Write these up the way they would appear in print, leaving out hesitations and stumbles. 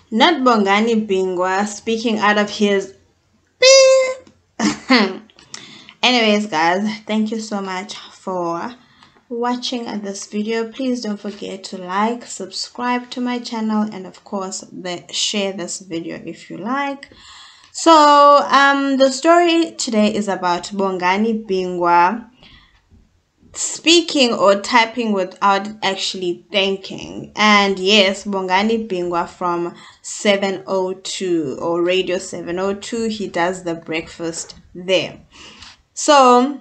Not Bongani Bingwa speaking out of his beep. Anyways, guys, thank you so much for watching this video. Please don't forget to like, subscribe to my channel, and of course share this video if you like. So the story today is about Bongani Bingwa speaking or typing without actually thinking. And yes, Bongani Bingwa from 702 or Radio 702, he does the breakfast there. So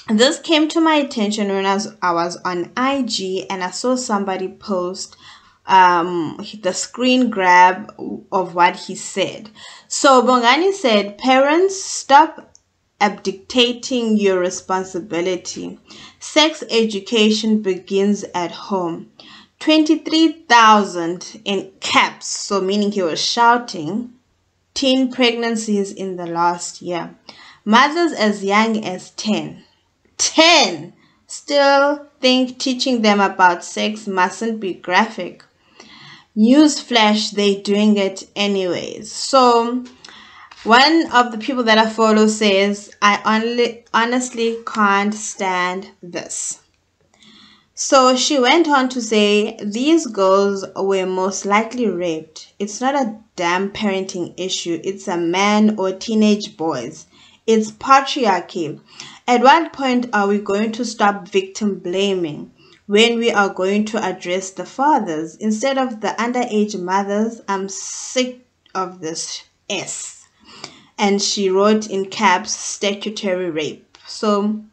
this came to my attention when I was on IG and I saw somebody post the screen grab of what he said. So Bongani said, parents, stop abdicating your responsibility. Sex education begins at home. 23,000 in caps, so meaning he was shouting, teen pregnancies in the last year. Mothers as young as 10 still think teaching them about sex mustn't be graphic. Newsflash, they doing it anyways. So one of the people that I follow says, I honestly can't stand this. So she went on to say, these girls were most likely raped. It's not a damn parenting issue. It's a man or teenage boys. It's patriarchy. At what point are we going to stop victim blaming when we are going to address the fathers instead of the underage mothers? I'm sick of this S. And she wrote in caps, statutory rape. So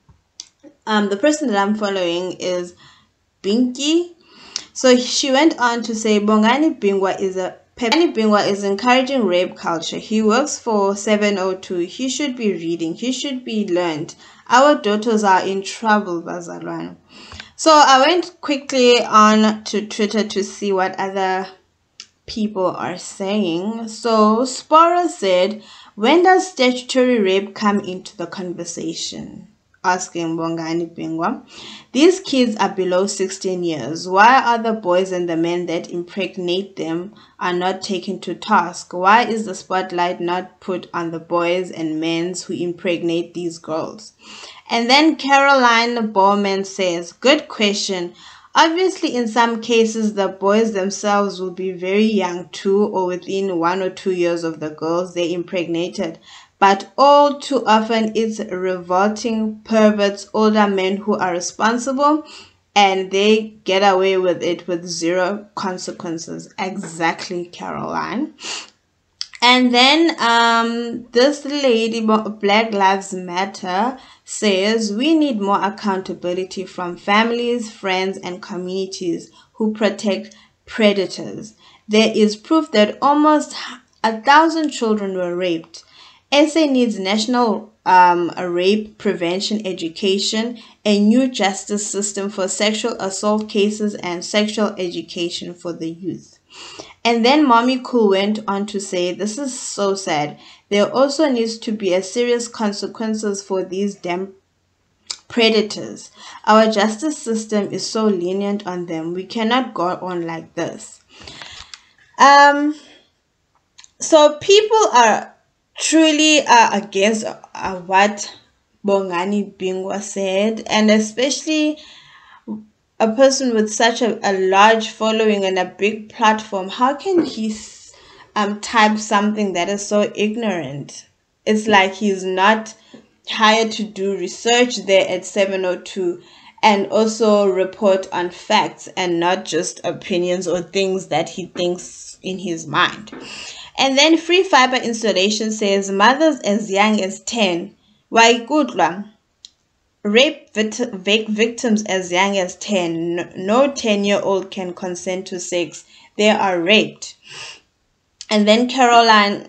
the person that I'm following is Binky. So she went on to say, Bongani Bingwa is encouraging rape culture. He works for 702. He should be reading. He should be learned. Our daughters are in trouble, Bazalwane. So I went quickly on to Twitter to see what other people are saying. So Spora said, when does statutory rape come into the conversation? Asking Bongani Bingwa. These kids are below 16 years. Why are the boys and the men that impregnate them are not taken to task? Why is the spotlight not put on the boys and men who impregnate these girls? And then Caroline Bowman says, good question. Obviously, in some cases, the boys themselves will be very young too, or within 1 or 2 years of the girls they impregnated. But all too often, it's revolting perverts, older men who are responsible, and they get away with it with zero consequences. Exactly, Caroline. And then this lady, Black Lives Matter, says we need more accountability from families, friends, and communities who protect predators. There is proof that almost 1,000 children were raped. SA needs national rape prevention education, a new justice system for sexual assault cases, and sexual education for the youth. And then Mommy Cool went on to say, this is so sad. There also needs to be a serious consequences for these damn predators. Our justice system is so lenient on them. We cannot go on like this. So people are truly against what Bongani Bingwa said, and especially a person with such a large following and a big platform. How can he type something that is so ignorant? It's like he's not hired to do research there at 702 and also report on facts and not just opinions or things that he thinks in his mind. And then Free Fiber Installation says, mothers as young as 10. Waikutla. Rape victims as young as 10. No 10-year-old can consent to sex. They are raped. And then Caroline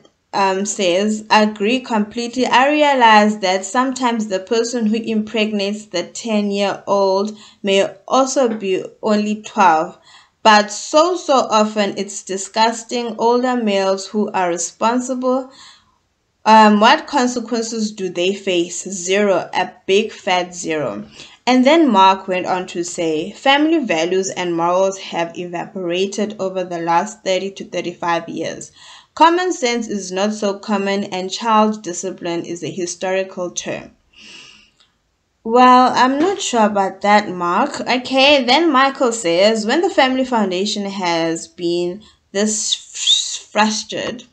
says, agree completely. I realize that sometimes the person who impregnates the 10-year-old may also be only 12. But so often it's disgusting. Older males who are responsible. What consequences do they face? Zero, a big fat zero. And then Mark went on to say, family values and morals have evaporated over the last 30 to 35 years. Common sense is not so common, and child discipline is a historical term. Well, I'm not sure about that, Mark. Okay, then Michael says, when the family foundation has been this frustrated,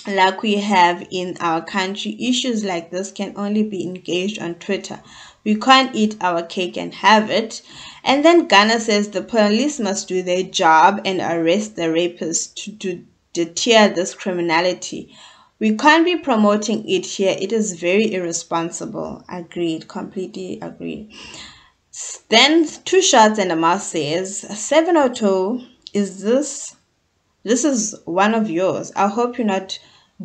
like we have in our country, issues like this can only be engaged on Twitter. We can't eat our cake and have it. And then Ghana says the police must do their job and arrest the rapists to deter this criminality. We can't be promoting it here. It is very irresponsible. Agreed. Completely agreed. Then Two Shots and a Mouse says, 702, this is one of yours. I hope you're not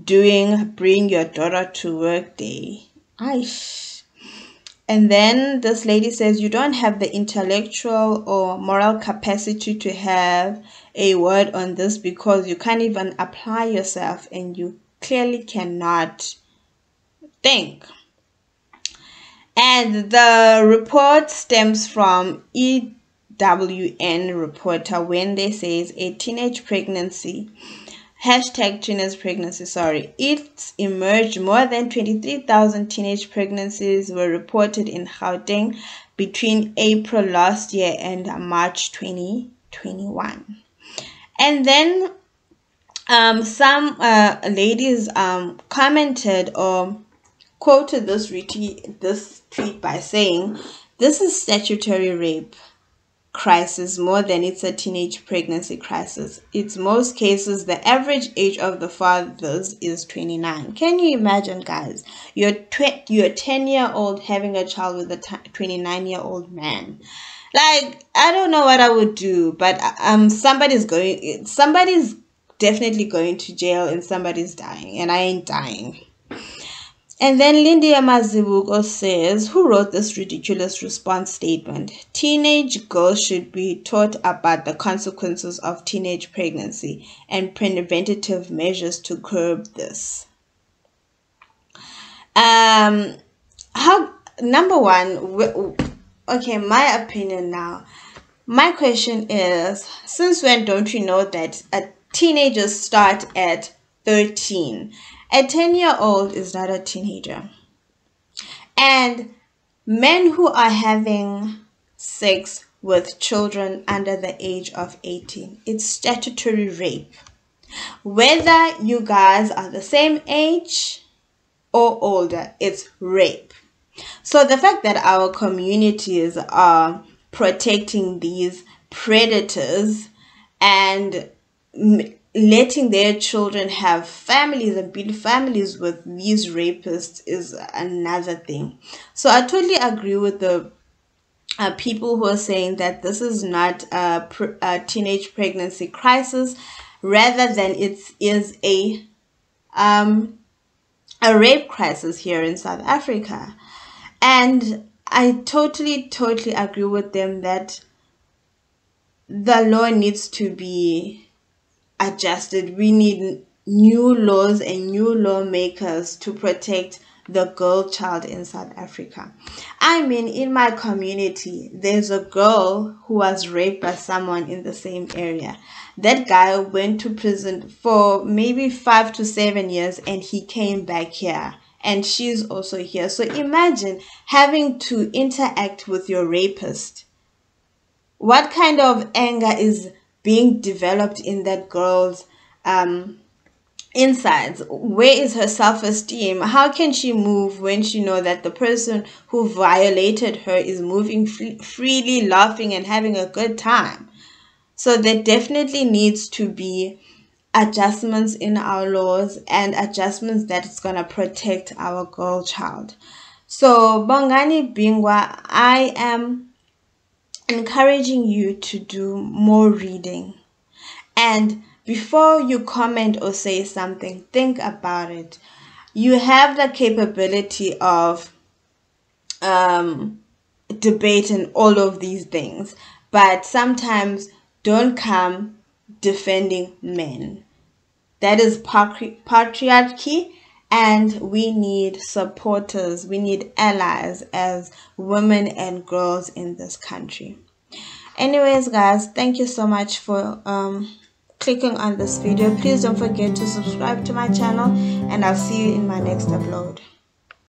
doing bring your daughter to work day. Aish. And then this lady says, you don't have the intellectual or moral capacity to have a word on this because you can't even apply yourself and you clearly cannot think. And the report stems from EWN reporter when they says a teenage pregnancy #teenage pregnancy, it's emerged more than 23,000 teenage pregnancies were reported in Gauteng between April last year and March 2021. And then some ladies commented or quoted this tweet by saying, this is statutory rape crisis more than it's a teenage pregnancy crisis. In most cases, the average age of the fathers is 29. Can you imagine, guys? You're 10-year-old having a child with a 29-year-old man. Like, I don't know what I would do, but somebody's definitely going to jail and somebody's dying, and I ain't dying. And then Lindy Amazibuko says, who wrote this ridiculous response statement? Teenage girls should be taught about the consequences of teenage pregnancy and preventative measures to curb this. Number one, okay, my opinion now. My question is, since when don't we know that teenagers start at 13? A 10-year-old is not a teenager. And men who are having sex with children under the age of 18, it's statutory rape. Whether you guys are the same age or older, it's rape. So the fact that our communities are protecting these predators and letting their children have families and build families with these rapists is another thing. So I totally agree with the people who are saying that this is not a teenage pregnancy crisis, rather than it is a rape crisis here in South Africa. And I totally agree with them that the law needs to be adjusted. We need new laws and new lawmakers to protect the girl child in South Africa. I mean, in my community, there's a girl who was raped by someone in the same area. That guy went to prison for maybe 5 to 7 years and he came back here. And she's also here. So imagine having to interact with your rapist. What kind of anger is being developed in that girl's insides? Where is her self-esteem? How can she move when she knows that the person who violated her is moving freely, laughing and having a good time? So there definitely needs to be adjustments in our laws and adjustments that's going to protect our girl child. So Bongani Bingwa, I am encouraging you to do more reading. And before you comment or say something, think about it. You have the capability of debating all of these things, but sometimes don't come defending men. That is patriarchy, and we need supporters, we need allies as women and girls in this country. Anyways, guys, thank you so much for clicking on this video. Please don't forget to subscribe to my channel, and I'll see you in my next upload.